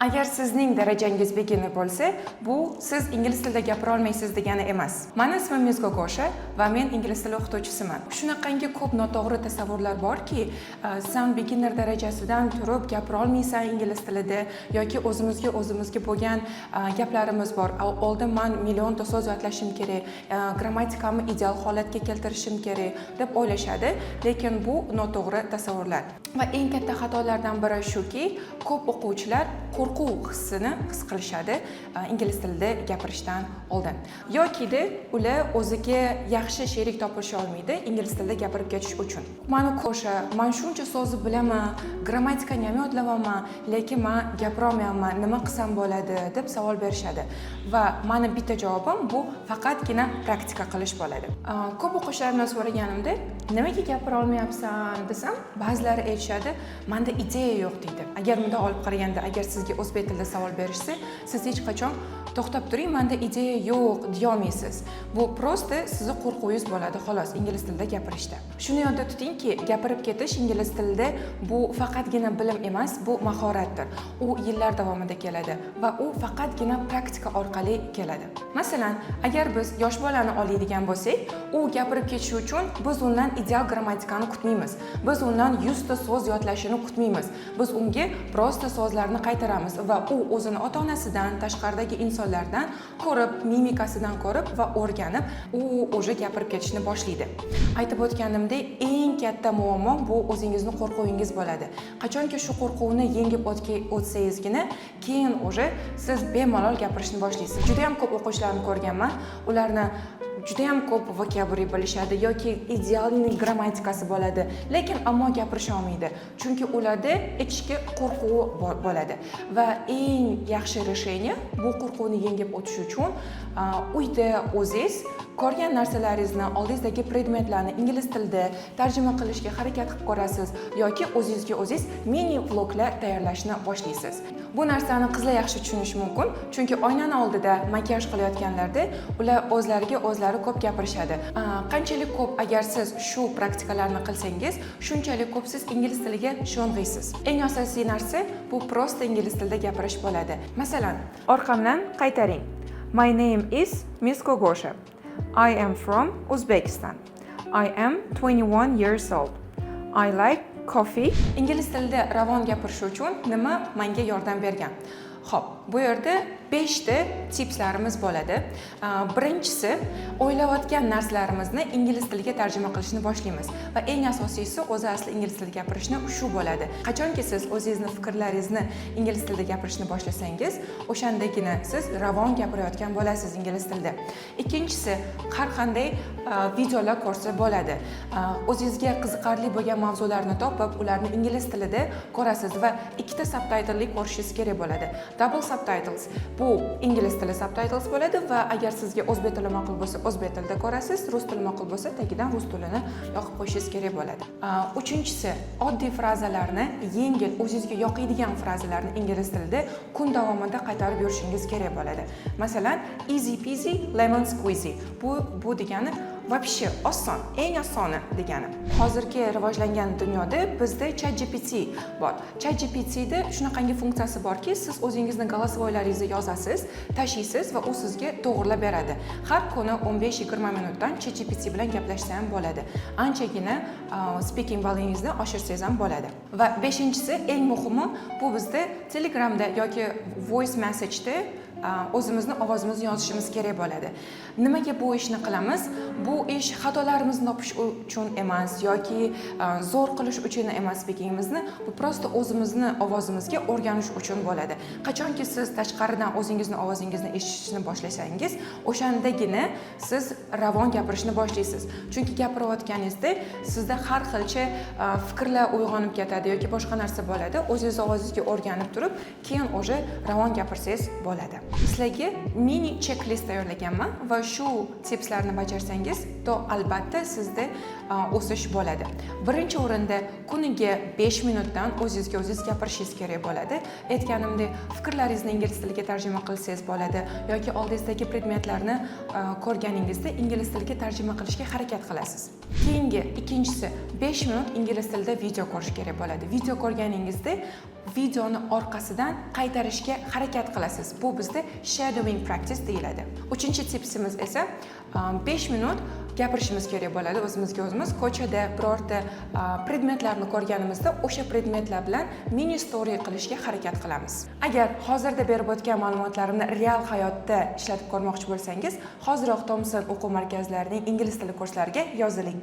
Agar sizning darajangiz beginner bo'lsa, bu siz ingliz tilida gapira olmaysiz degani emas. Meni ismim Mizgo Gosha va men ingliz tili o'qituvchisiman. Shunaqangi ko'p noto'g'ri tasavvurlar borki, sen beginner darajasidan turib gapira olmaysan ingliz tilida yoki o'zimizga bo'lgan gaplarimiz bor. Oldin men millionta so'z yodlashim kerak, grammatikamni ideal holatga keltirishim kerak deb o'ylashadi, lekin bu noto'g'ri tasavvurlar. Va eng katta xatolardan biri shuki, ko'p o'quvchilar qo'rquv hissini his qilishadi ingliz tilida gapirishdan oldin. Yoki-da ular o'ziga yaxshi sherik topisha olmaydi ingliz tilida gapirib ketish uchun. Meni qo'sha, men shuncha so'zni bilaman, grammatikani ham yodlayapman, lekin men gapira olmayapman, nima qilsam bo'ladi deb savol berishadi. Va meni bitta javobim bu faqatgina praktika qilish bo'ladi. Ko'p o'quvchilardan so'raganimda, nimaga gapira olmayapsan desam, ba'zilari aytishadi, menda ideya yo'q deydi. Agar bunday olib qaraganda, agar sizga o'zbek tilida savol berishsa, siz hech qachon to'xtab turing, menda ideya yo'q deya olmaysiz. Bu prosta sizni qo'rquvingiz bo'ladi, xolos, ingliz tilida gapirishda. Shuni yodda tutingki, gapirib ketish ingliz tilida bu faqatgina bilim emas, bu mahoratdir. U yillar davomida keladi va u faqatgina praktika orqali keladi. Masalan, agar biz yosh bolani oladigan bo'lsak, u gapirib ketishi uchun biz undan ideal grammatikani kutmaymiz. Biz undan 100 ta so'z yodlashini kutmaymiz. Biz unga prosta so'zlarni qaytaramiz va u o'zini ota-onasidan, tashqaridagi insonlardan ko'rib, mimikasidan ko'rib va o'rganib, u o'sha gapirib ketishni boshlaydi. Aytib o'tganimdek, eng katta muammo bu o'zingizning qo'rquvingiz bo'ladi. Qachonki shu qo'rquvni yengib o'tsangizgina, keyin o'sha siz bemalol gapirishni boshlaysiz. Juda ham ko'p o'quvchilarni ko'rganman. Ularni juda ham ko'p vokabulari bilishadi yoki idealniy grammatikasi bo'ladi, lekin ammo gapirisha olmaydi. Chunki ularda ichki qo'rquv bo'ladi. Va eng yaxshi решение bu qo'rquvni yengib o'tish uchun uyda o'zingiz ko'rgan narsalaringizni, oldingizdagi predmetlarni ingliz tilida tarjima qilishga harakat qilib ko'rasiz yoki o'zingizga o'zingiz mini vloglar tayyorlashni boshlaysiz. Bu narsani qizlar yaxshi tushunishi mumkin, chunki oynani oldida makiyaj qilayotganlarda ular o'zlariga o'zlari ko'p gapirishadi. Qanchalik ko'p agar siz shu praktikalarni qilsangiz, shunchalik ko'p siz ingliz tiliga sho'ng'iysiz. Eng asosiy narsa bu prosta ingliz tilida gapirish bo'ladi. Masalan, orqamdan qaytaring. My name is Mizgo Gosha. I am from Uzbekistan. I am 21 years old. I like coffee. Ingliz tilida ravon gapirish uchun nima menga yordam bergan? Xo'p, bu yerda 5 ta tipslarimiz bo'ladi. Birinchisi, o'ylayotgan narsalarimizni ingliz tiliga tarjima qilishni boshlaymiz va eng asosiysi o'zi asli ingliz tilida gapirishni shu bo'ladi. Qachonki siz o'zingizning fikrlaringizni ingliz tilida gapirishni boshlasangiz, o'shandagina siz ravon gapirayotgan bo'lasiz ingliz tilida. Ikkinchisi, har qanday videolar ko'rsa bo'ladi. O'zingizga qiziqarli bo'lgan mavzularni topib, ularni ingliz tilida ko'rasiz va ikkita subtitlli ko'rishingiz kerak bo'ladi. Double subtitles. Bu ingliz tili subtitles bo'ladi va agar sizga o'zbek tili ma'qul bo'lsa, o'zbek tilida ko'rasiz, rus tili ma'qul bo'lsa, tagidan rus tilini yoqib qo'yishingiz kerak bo'ladi. Uchinchisi, oddiy frazalarni, yengil, o'zingizga yoqadigan frazalarni ingliz tilida kun davomida qaytarib yurishingiz kerak bo'ladi. Masalan, easy peasy lemon squeezy. Bu degani вообще oson, eng osoni degani. Hozirgi rivojlangan dunyoda bizda ChatGPT bor. ChatGPTda shunaqangi funksiyasi borki, siz o'zingizning голосовойlaringizni yozasiz, tashiysiz va u sizga to'g'rilab beradi. Har kuni 15-20 minutdan ChatGPT bilan gaplashsa ham bo'ladi. Anchagina speaking balingizni oshirsangiz ham bo'ladi. Va beshinchisi, eng muhimi, bu bizda Telegramda yoki voice message-da o'zimizni ovozimizni yozishimiz kerak bo'ladi. Nimaga bu ishni qilamiz? Bu ish xatolarimizni topish uchun emas yoki zo'r qilish uchun emas speakingimizni, bu prosta o'zimizni ovozimizga o'rganish uchun bo'ladi. Qachonki siz tashqaridan o'zingizning ovozingizni eshitishni boshlasangiz, o'shandagina siz ravon gapirishni boshlaysiz. Chunki gapirayotganingizda sizda har xilcha fikrlar uyg'onib ketadi yoki boshqa narsa bo'ladi. O'zingiz ovozingizga o'rganib turib, keyin o'sha ravon gapirsangiz bo'ladi. Sizlarga mini checklist tayyorlaganman va shu tipslarni bajarsangiz, to albatta sizda o'sish bo'ladi. Birinchi o'rinda kuniga 5 minutdan o'zingizga o'zingiz gapirishingiz kerak bo'ladi. Aytganimdek, fikrlaringizni ingliz tiliga tarjima qilsangiz bo'ladi yoki oldingizdagi predmetlarni ko'rganingizda ingliz tiliga tarjima qilishga harakat qilasiz. Keyingi ikkinchisi 5 minut ingliz tilida video ko'rish kerak bo'ladi. Video ko'rganingizda videoni orqasidan qaytarishga harakat qilasiz. Bu bizda shadowing practice deyiladi. Uchinchi tipsimiz esa 5 minut gapirishimiz kerak bo'ladi o'zimizga o'zimiz. Ko'chada birorta predmetlarni ko'rganimizda o'sha predmetlar bilan mini story qilishga harakat qilamiz. Agar hozirda berib o'tgan ma'lumotlarimni real hayotda ishlatib ko'rmoqchi bo'lsangiz, hoziroq Thomson o'quv markazlarining ingliz tili kurslariga yoziling.